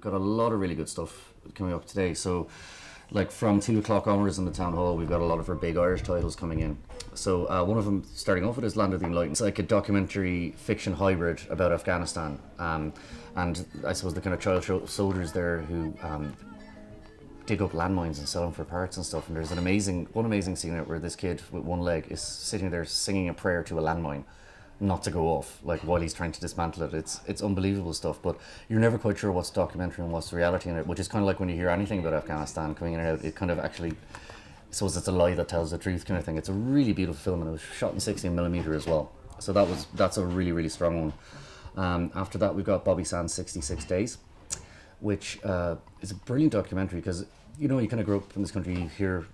got a lot of really good stuff coming up today. So, like from 2 o'clock onwards in the town hall, we've got a lot of our big Irish titles coming in. So one of them, starting off with, is Land of the Enlightened. It's like a documentary fiction hybrid about Afghanistan, and I suppose the kind of child soldiers there who dig up landmines and sell them for parts and stuff. And there's one amazing scene where this kid with one leg is sitting there singing a prayer to a landmine not to go off, like while he's trying to dismantle it. It's unbelievable stuff, but you're never quite sure what's documentary and what's reality in it, which is kind of like when you hear anything about Afghanistan coming in and out, it kind of actually, I suppose it's a lie that tells the truth kind of thing. It's a really beautiful film, and it was shot in 16mm as well. So that's a really, really strong one. After that, we've got Bobby Sands' 66 Days, which is a brilliant documentary, because you know, you kind of grow up in this country, you hear,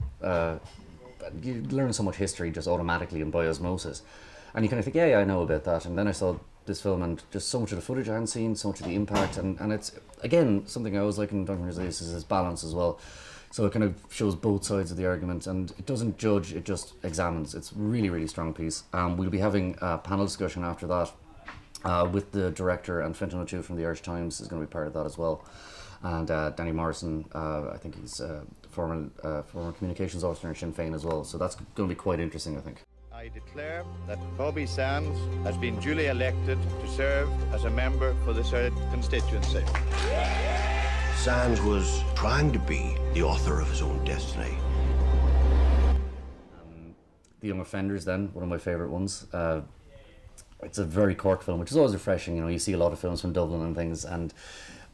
you learn so much history just automatically and by osmosis, and you kind of think, yeah, I know about that. And then I saw this film, and just so much of the footage I hadn't seen, so much of the impact, and it's, again, something I always like in documentaries like this is its balance as well. So it kind of shows both sides of the argument, and it doesn't judge, it just examines. It's really, really strong piece. We'll be having a panel discussion after that with the director, and Fintan O'Toole from the Irish Times is going to be part of that as well. And Danny Morrison, I think he's former communications officer in Sinn Féin as well. So that's going to be quite interesting, I think. I declare that Bobby Sands has been duly elected to serve as a member for the third constituency. Sands was trying to be the author of his own destiny. The Young Offenders, then, one of my favourite ones. It's a very Cork film, which is always refreshing. You know, you see a lot of films from Dublin and things, and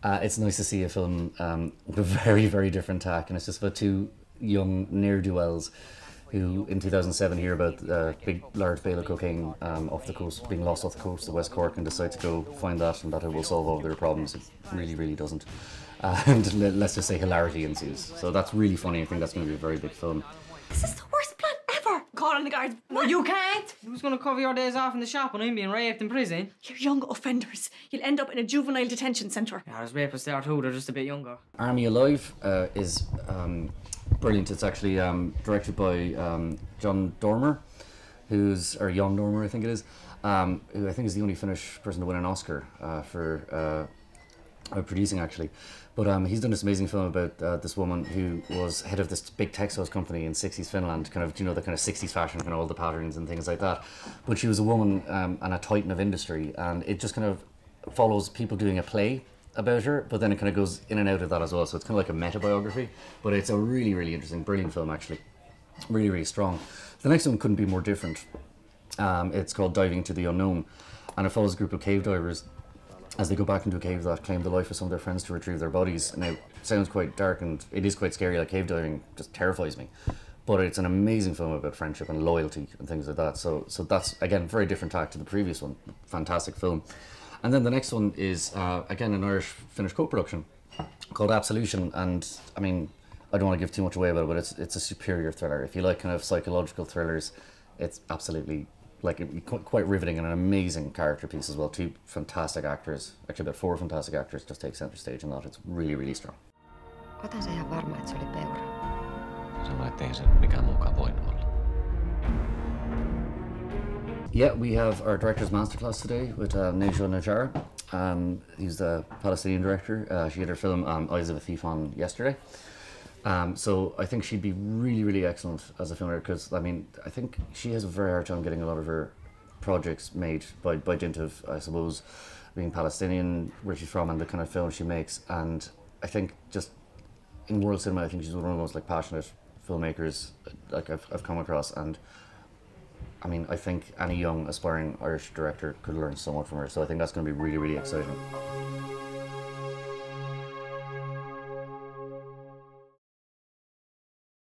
it's nice to see a film with a very, very different tack. And it's just about two young ne'er-do-wells who in 2007 hear about big large bale of cocaine off the coast, being lost off the coast of West Cork, and decide to go find that, and that it will solve all their problems. It really, really doesn't. And let's just say hilarity ensues. So that's really funny. I think that's going to be a very big film. This is the worst plan ever. Calling the guards. No, you can't. Who's going to cover your days off in the shop when I'm being raped in prison? You're young offenders. You'll end up in a juvenile detention centre. Yeah, there's rapists there too. They're just a bit younger. Army Alive is brilliant. It's actually directed by John Dormer, or Jon Dormer, I think it is, who I think is the only Finnish person to win an Oscar for producing, actually. But he's done this amazing film about this woman who was head of this big textiles company in 60s Finland, kind of, you know, the kind of 60s fashion, kind of all the patterns and things like that. But she was a woman and a titan of industry, and it just kind of follows people doing a play about her, but then it kind of goes in and out of that as well. So it's kind of like a meta-biography, but it's a really, really interesting, brilliant film, actually. Really, really strong. The next one couldn't be more different. It's called Diving to the Unknown, and it follows a group of cave divers as they go back into a cave that claimed the life of some of their friends to retrieve their bodies. Now, it sounds quite dark, and it is quite scary, like cave diving just terrifies me. But it's an amazing film about friendship and loyalty and things like that. So that's, again, very different tack to the previous one. Fantastic film. And then the next one is, again, an Irish-Finnish co-production called Absolution. And, I mean, I don't want to give too much away about it, but it's a superior thriller. If you like kind of psychological thrillers, it's absolutely, like, quite riveting, and an amazing character piece as well. Two fantastic actors, actually about 4 fantastic actors, just take centre stage in that. It's really, really strong. Otan sä ihan varma, että se oli peura? Sano, ettei se mikään muukaan voinut olla. Yeah, we have our director's masterclass today with Nejo Najjar. He's the Palestinian director. She had her film Eyes of a Thief on yesterday. So I think she'd be really, really excellent as a filmmaker, because, I mean, I think she has a very hard time getting a lot of her projects made by dint of, I suppose, being Palestinian, where she's from, and the kind of films she makes. And I think just in world cinema, I think she's one of the most, like, passionate filmmakers like I've come across. And I mean, I think any young aspiring Irish director could learn so much from her. So I think that's going to be really, really exciting.